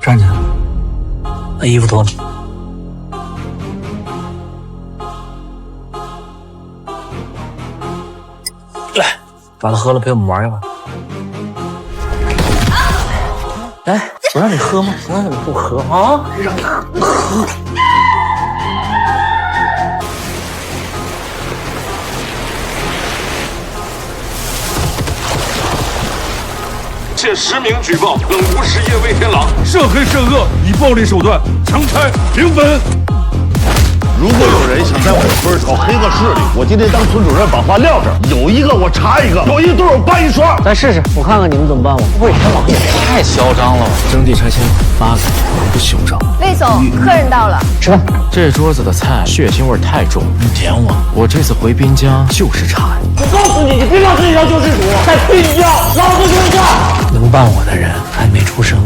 站起来，把衣服脱了。来，把它喝了，陪我们玩一会儿。哎，不让你喝吗？不让你不喝啊？让你喝。现实名举报冷无实业魏天狼涉黑涉恶，以暴力手段强拆平本。如果有人想在我村搞黑恶势力，我今天当村主任把话撂这儿，有一个我查一个，有一对我办一双。咱试试，我看看你们怎么办吧。魏天狼也太嚣张了吧！征地拆迁8个，不嚣张。魏总，客人到了，吃饭。这桌子的菜血腥味太重，你点我。我这次回滨江就是馋。我告诉你，你别让自己当救世主，在滨江，老子就是。能办我的人还没出生。